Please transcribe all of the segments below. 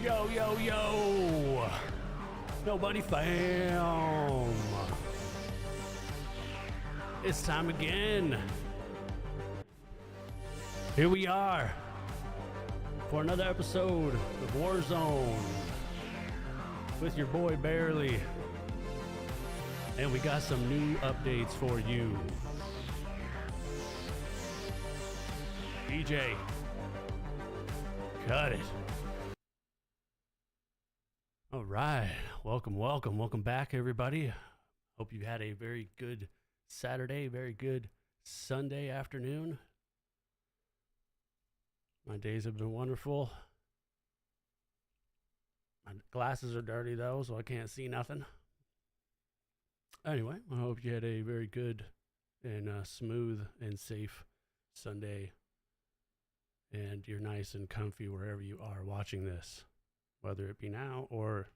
Yo, yo, yo! Nobody fam! It's time again. Here we are for another episode of Warzone with your boy Barely. And we got some new updates for you. DJ, cut it. All right, welcome back, everybody. Hope you had a very good Saturday, very good Sunday afternoon. My days have been wonderful. My glasses are dirty though, so I can't see nothing. Anyway, I hope you had a very good and smooth and safe Sunday. And you're nice and comfy wherever you are watching this, whether it be now or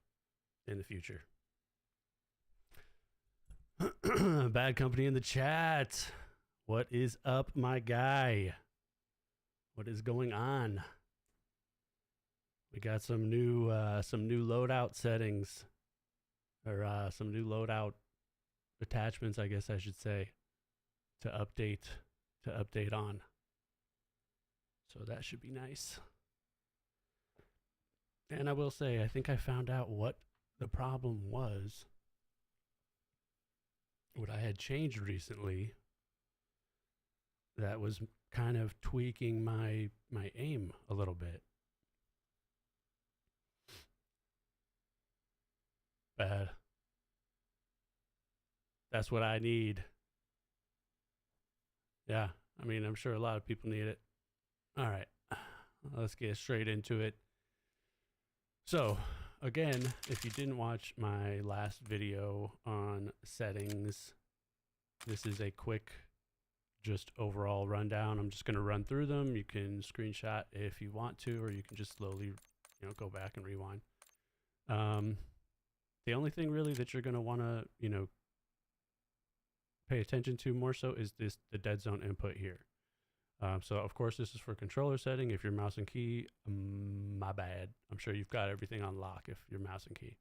in the future. Bad company in the chat. What is up, my guy? What is going on? We got some new loadout settings, or some new loadout attachments, I guess I should say, to update on. So that should be nice. And I will say, I think I found out what the problem was. What I had changed recently that was kind of tweaking my aim a little bit. Bad. That's what I need. Yeah, I mean, I'm sure a lot of people need it. All right, let's get straight into it. So, again, if you didn't watch my last video on settings, this is a quick, just overall rundown. I'm just going to run through them. You can screenshot if you want to, or you can just slowly, go back and rewind. The only thing really that you're going to want to, pay attention to more so is the dead zone input here. So of course this is for controller setting. If your mouse and key, my bad. I'm sure you've got everything on lock if your mouse and key.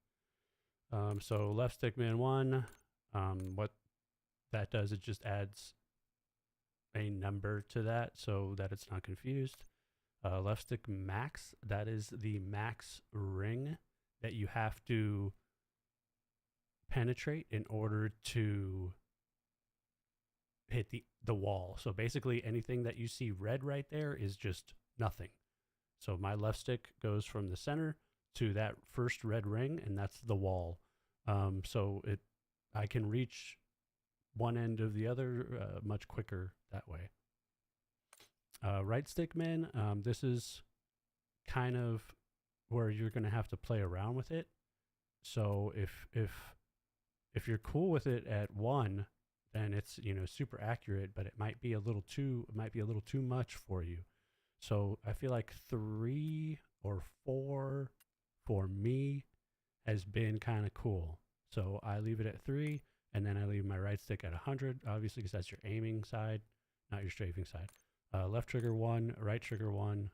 So left stick min 1, what that does, it just adds a number to that so that it's not confused. Left stick max, that is the max ring that you have to penetrate in order to hit the wall. So basically anything that you see red right there is just nothing. So my left stick goes from the center to that first red ring, and that's the wall. So I can reach one end of the other much quicker that way. Right stick min, this is kind of where you're going to have to play around with it. So if you're cool with it at 1, then it's super accurate, but it might be a little too much for you. So I feel like 3 or 4 for me has been kind of cool. So I leave it at 3, and then I leave my right stick at 100, obviously, because that's your aiming side, not your strafing side. Left trigger 1, right trigger 1.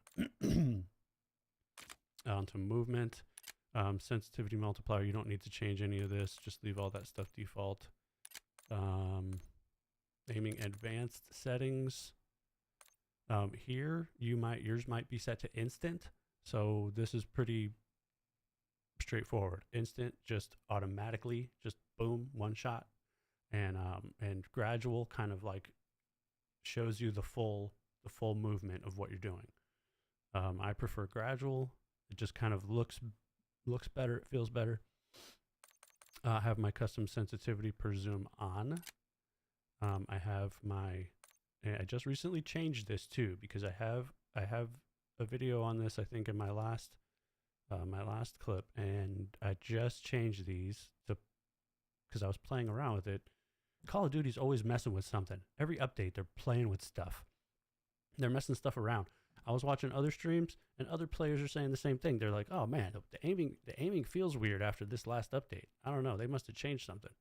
Onto movement. Sensitivity multiplier, you don't need to change any of this. Just leave all that stuff default. Aiming advanced settings. Here yours might be set to instant. So this is pretty straightforward. Instant, just automatically, just boom, one shot. And gradual kind of like shows you the full movement of what you're doing. I prefer gradual. It just kind of looks better, it feels better. I have my custom sensitivity per zoom on. I have I just recently changed this too, because I have a video on this, I think, in my last clip, and I just changed these because I was playing around with it. Call of Duty's always messing with something. Every update, they're playing with stuff. They're messing stuff around. I was watching other streams, and other players are saying the same thing. They're like, "Oh man, the aiming feels weird after this last update. I don't know. They must have changed something."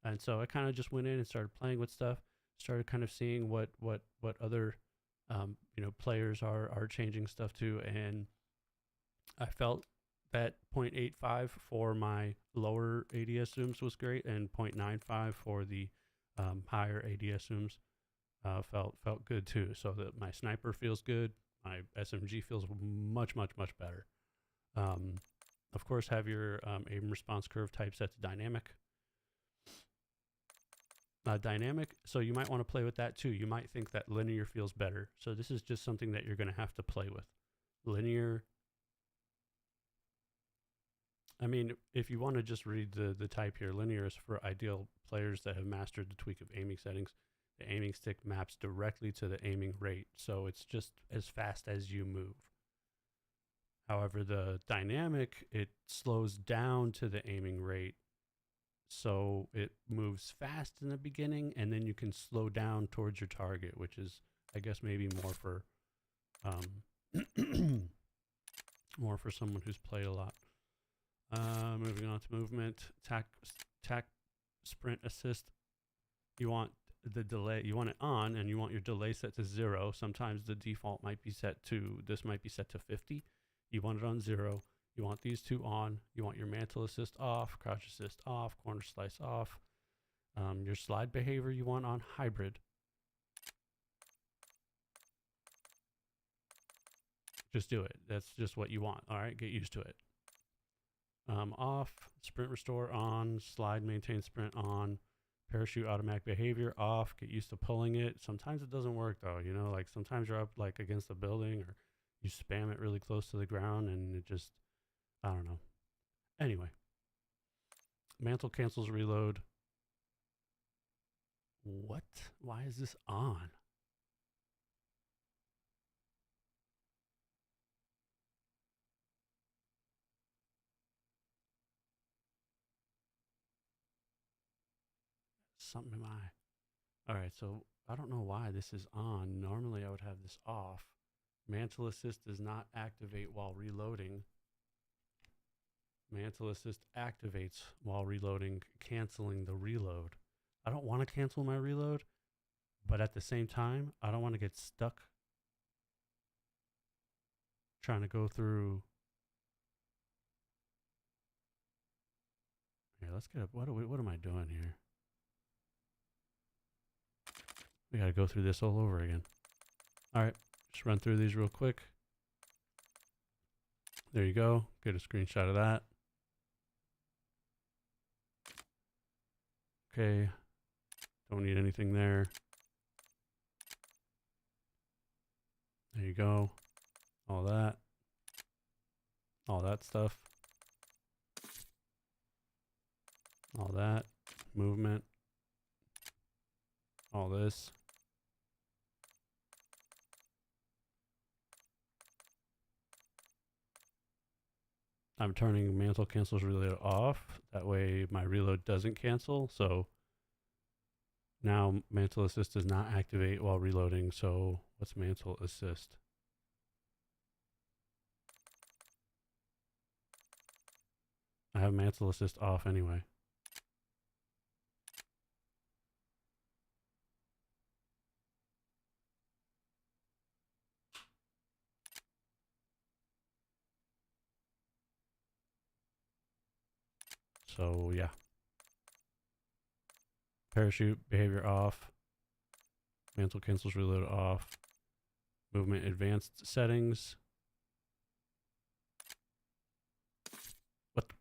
And so I kind of just went in and started playing with stuff. Started kind of seeing what other players are changing stuff to, and I felt that 0.85 for my lower ADS zooms was great, and 0.95 for the higher ADS zooms felt good too. So that my sniper feels good, my SMG feels much better. Of course, have your aim response curve type set to dynamic. Dynamic, so you might want to play with that too. You might think that linear feels better. So this is just something that you're going to have to play with. Linear, I mean, if you want to just read the type here, linear is for ideal players that have mastered the tweak of aiming settings. The aiming stick maps directly to the aiming rate, so it's just as fast as you move. However, the dynamic, it slows down to the aiming rate, so it moves fast in the beginning, and then you can slow down towards your target, which is, I guess, maybe more for more for someone who's played a lot. Moving on to movement, tac sprint assist. You want the delay, you want it on, and you want your delay set to 0. Sometimes the default might be set to, this might be set to 50. You want it on 0. You want these two on. You want your mantle assist off, crouch assist off, corner slice off. Your slide behavior you want on hybrid. Just do it. That's just what you want. All right, get used to it. Off, sprint restore on, slide maintain sprint on, parachute automatic behavior off, get used to pulling it. Sometimes it doesn't work though, you know, like sometimes you're up like against a building or you spam it really close to the ground and it just, I don't know. Anyway, mantle cancels reload. What? Why is this on? Something in my eye. All right, so I don't know why this is on. Normally I would have this off. Mantle assist does not activate while reloading. Mantle assist activates while reloading, canceling the reload. I don't want to cancel my reload, but at the same time, I don't want to get stuck trying to go through. Here, let's get up. What am I doing here? We got to go through this all over again. All right, just run through these real quick. There you go. Get a screenshot of that. Okay. Don't need anything there. There you go. All that. All that stuff. All that. Movement. All this. I'm turning mantle cancels reload off. That way my reload doesn't cancel. So now mantle assist does not activate while reloading. So what's mantle assist? I have mantle assist off anyway. So yeah. Parachute behavior off. Mantle cancels reload off. Movement advanced settings. What?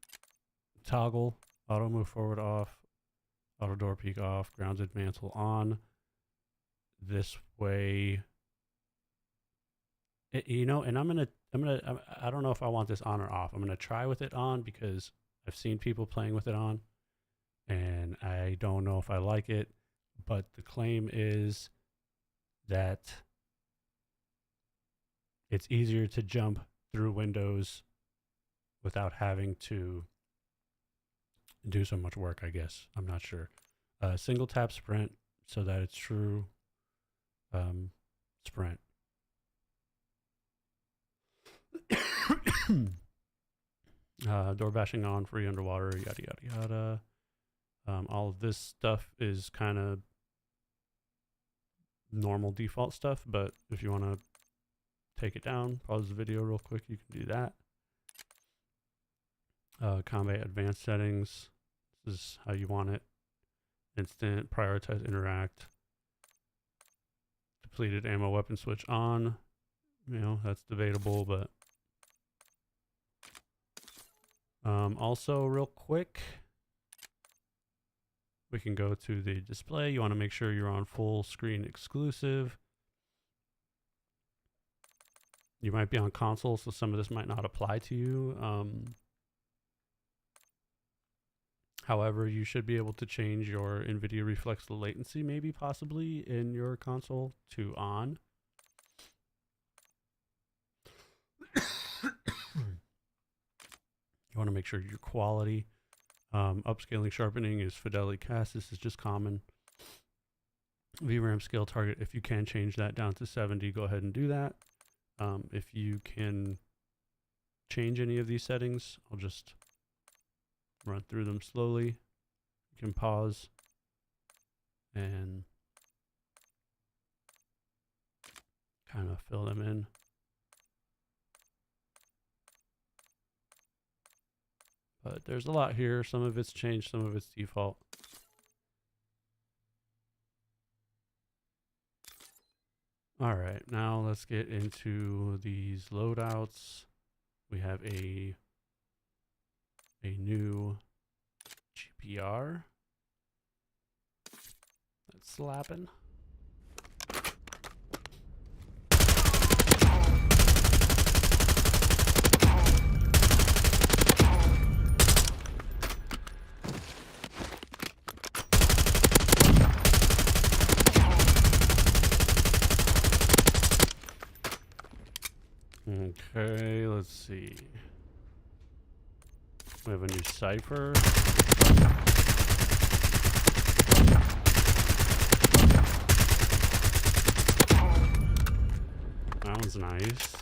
Toggle. Auto move forward off. Auto door peek off. Grounded mantle on. This way. You know, and I don't know if I want this on or off. I'm gonna try with it on because I've seen people playing with it on, and I don't know if I like it. But the claim is that it's easier to jump through windows without having to do so much work, I guess. I'm not sure. Single tap sprint so that it's true sprint. Door bashing on, free underwater, yada, yada, yada. All of this stuff is kind of normal default stuff, but if you want to take it down, pause the video real quick, you can do that. Combat advanced settings. This is how you want it. Instant, prioritize, interact. Depleted ammo weapon switch on. You know, that's debatable, but also real quick, we can go to the display. You want to make sure you're on full screen exclusive. You might be on console, so some of this might not apply to you. However, you should be able to change your NVIDIA reflex latency, maybe possibly in your console to on. You want to make sure your quality. Upscaling sharpening is fidelity cast. This is just common. VRAM scale target, if you can change that down to 70, go ahead and do that. If you can change any of these settings, I'll just run through them slowly. You can pause and kind of fill them in. But there's a lot here. Some of it's changed, some of it's default. All right, now let's get into these loadouts. We have a new GPR that's slapping. Okay, let's see. We have a new cipher. That one's nice.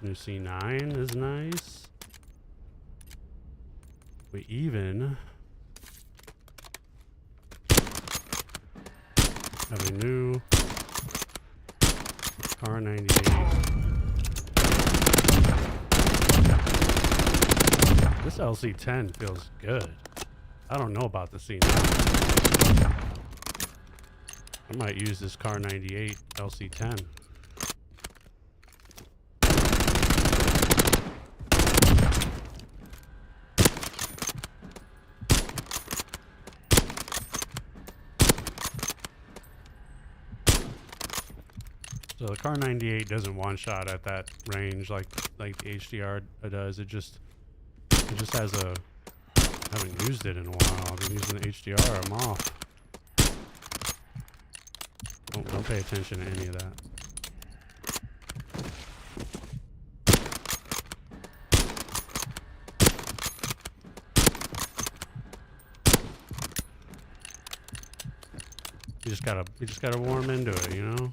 New C9 is nice. We even have a new R98. This LC10 feels good. I don't know about the C9. I might use this Car 98 LC10. So the Car 98 doesn't one-shot at that range like the HDR does. It just has a. I haven't used it in a while. I've been using the HDR. I'm off. Don't pay attention to any of that. You just gotta warm into it, you know.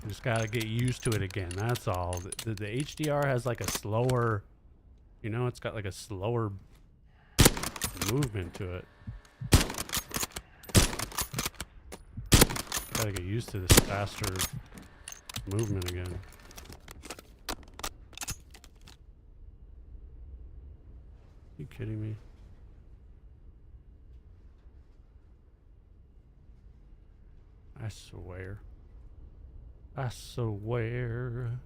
Just gotta get used to it again. That's all. The HDR has like a slower, you know, it's got like a slower movement to it. Gotta get used to this faster movement again. Are you kidding me? I swear. I swear.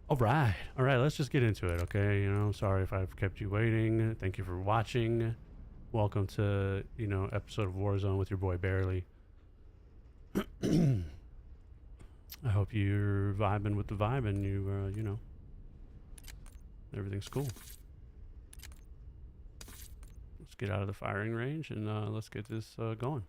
All right, let's just get into it, okay? You know, sorry if I've kept you waiting. Thank you for watching. Welcome to, you know, episode of Warzone with your boy Barely. I hope you're vibing with the vibe and you, you know, everything's cool. Let's get out of the firing range and let's get this going.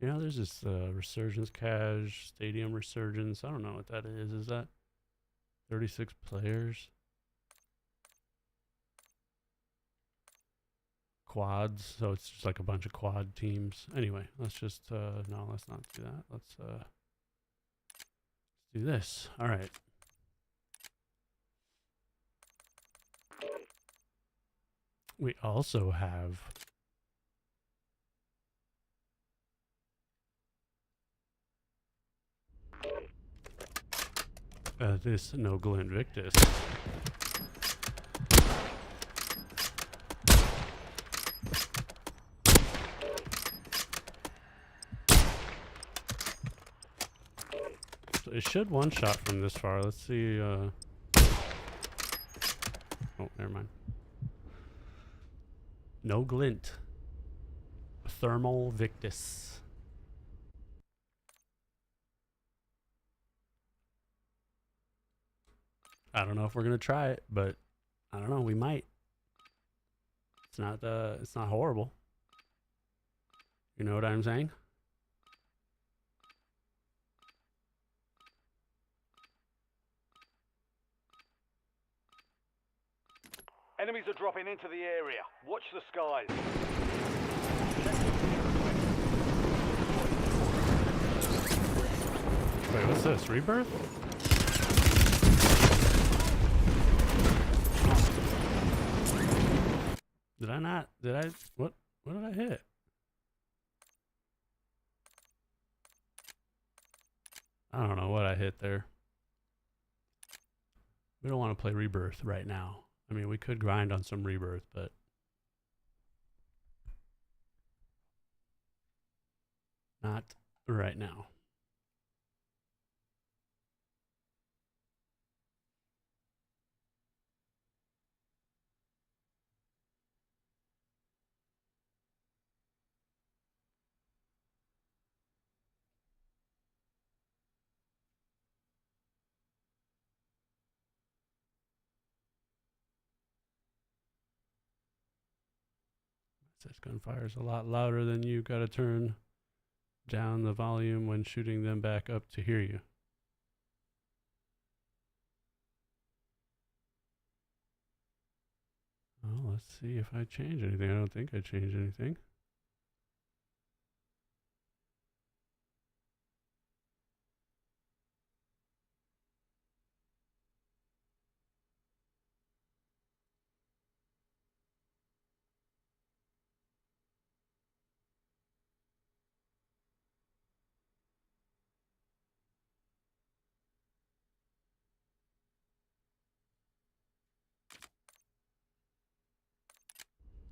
You know, there's this Resurgence Cash, Stadium Resurgence. I don't know what that is. Is that 36 players? Quads, so it's just like a bunch of quad teams. Anyway, let's just, no, let's not do that. Let's do this. All right. We also have this Noble Invictus. So it should one shot from this far. Let's see. Oh, never mind. No glint. Thermal Victus. I don't know if we're gonna try it, but I don't know. We might. It's not horrible. You know what I'm saying? Enemies are dropping into the area. Watch the skies. Wait, what's this? Rebirth? Did I not? Did I? What did I hit? I don't know what I hit there. We don't want to play Rebirth right now. I mean, we could grind on some Rebirth, but not right now. This gunfire is a lot louder than you. Gotta turn down the volume when shooting them back up to hear you. Oh, let's see if I change anything. I don't think I changed anything.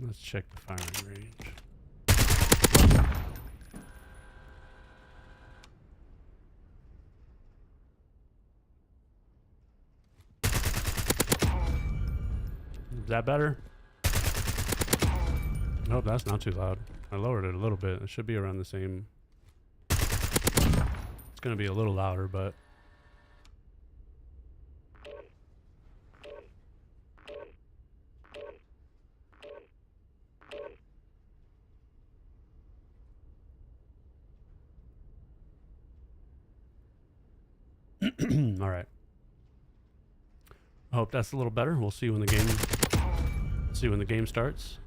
Let's check the firing range. Is that better? Nope, that's not too loud. I lowered it a little bit. It should be around the same. It's going to be a little louder, but all right. I hope that's a little better. We'll see when the game starts.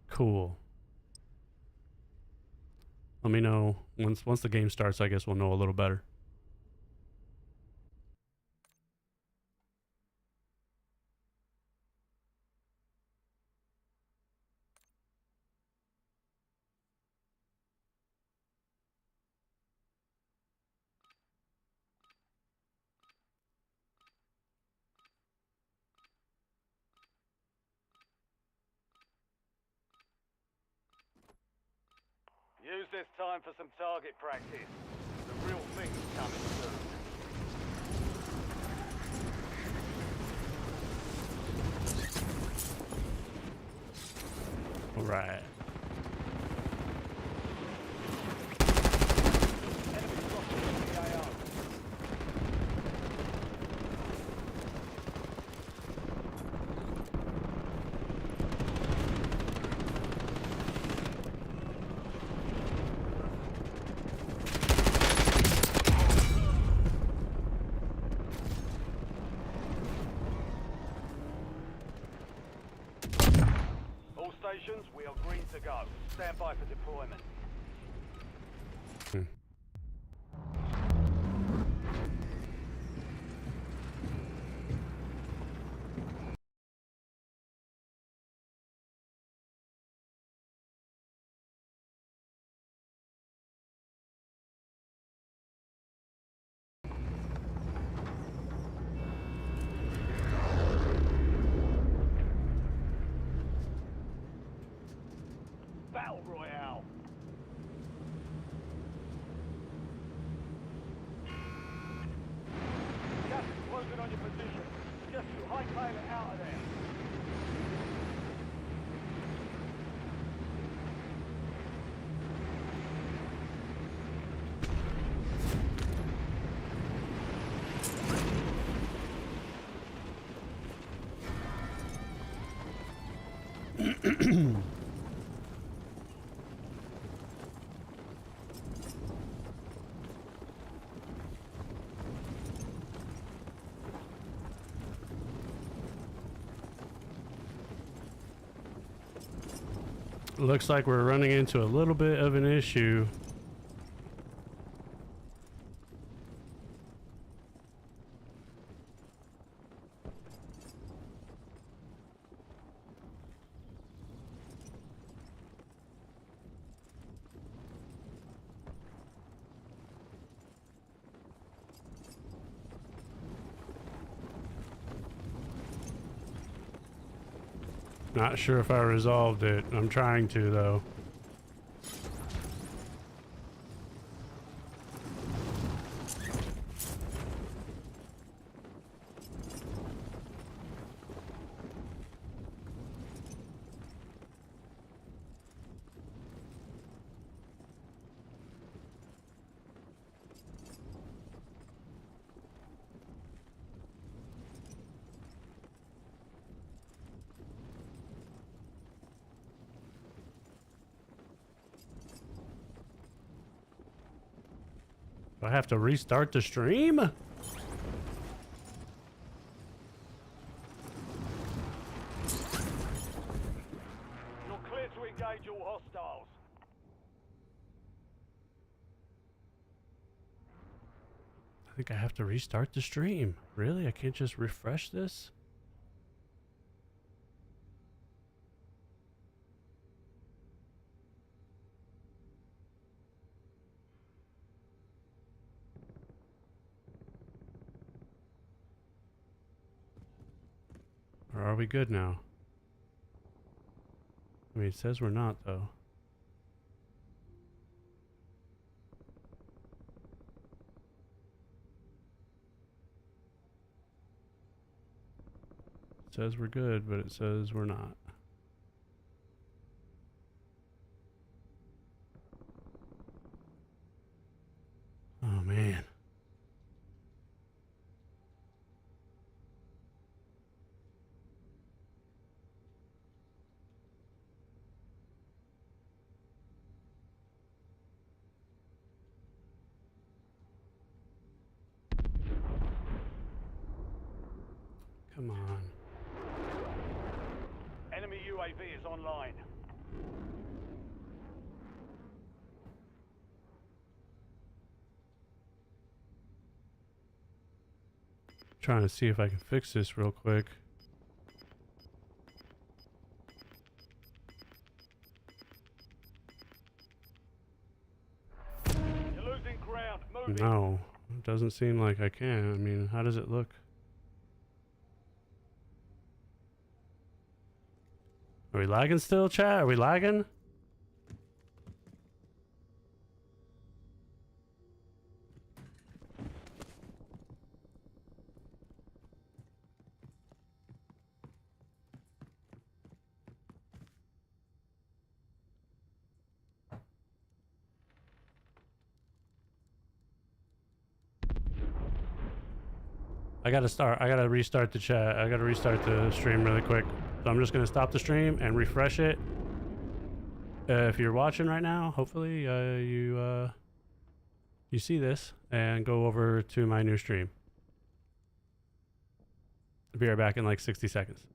Cool. Let me know once the game starts. I guess we'll know a little better. Use this time for some target practice. The real thing's coming soon. All right. stations, we are green to go. Stand by for deployment. Battle Royale. Gas is closing on your position. Just hightail it out of there. Looks like we're running into a little bit of an issue. Not sure if I resolved it. I'm trying to, though. Do I have to restart the stream? You're clear to engage all hostiles. I think I have to restart the stream. Really? I can't just refresh this? Or are we good now? I mean, it says we're not, though. It says we're good, but it says we're not. Oh, man. Come on. Enemy UAV is online. Trying to see if I can fix this real quick. You're losing ground. Move it. No, it doesn't seem like I can. I mean, how does it look? Are we lagging still, chat? Are we lagging? I gotta restart the chat. I gotta restart the stream really quick. So I'm just gonna stop the stream and refresh it. If you're watching right now, hopefully you see this and go over to my new stream. I'll be right back in like 60 seconds.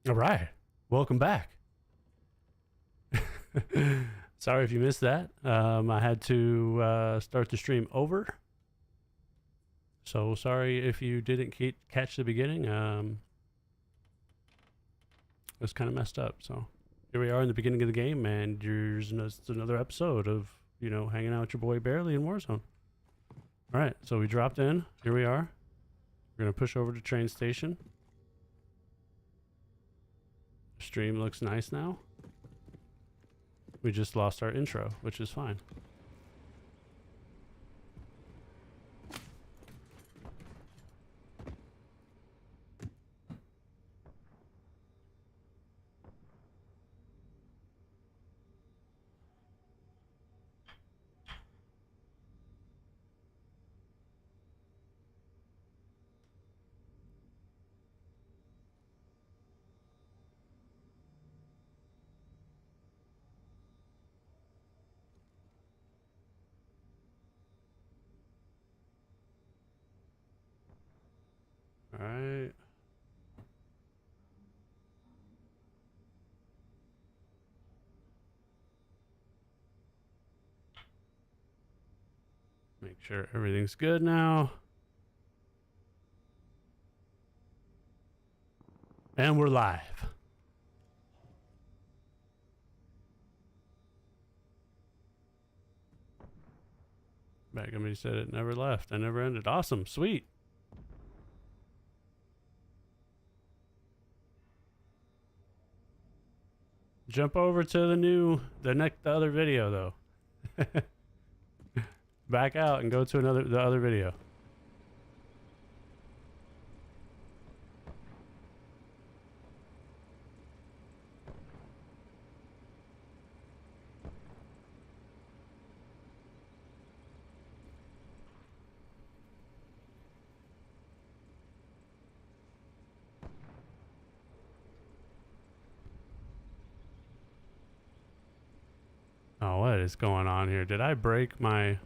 All right. Welcome back. Sorry if you missed that. I had to start the stream over. So sorry if you didn't catch the beginning. It was kind of messed up. So here we are in the beginning of the game, and there's another episode of, you know, hanging out with your boy Barely in Warzone. All right, so we dropped in. Here we are. We're going to push over to train station. The stream looks nice now. We just lost our intro, which is fine. All right. Make sure everything's good now. And we're live. Back when he said it never left. I never ended. Awesome. Sweet. Jump over to the other video though. Back out and go to the other video. Oh, what is going on here? Did I break my...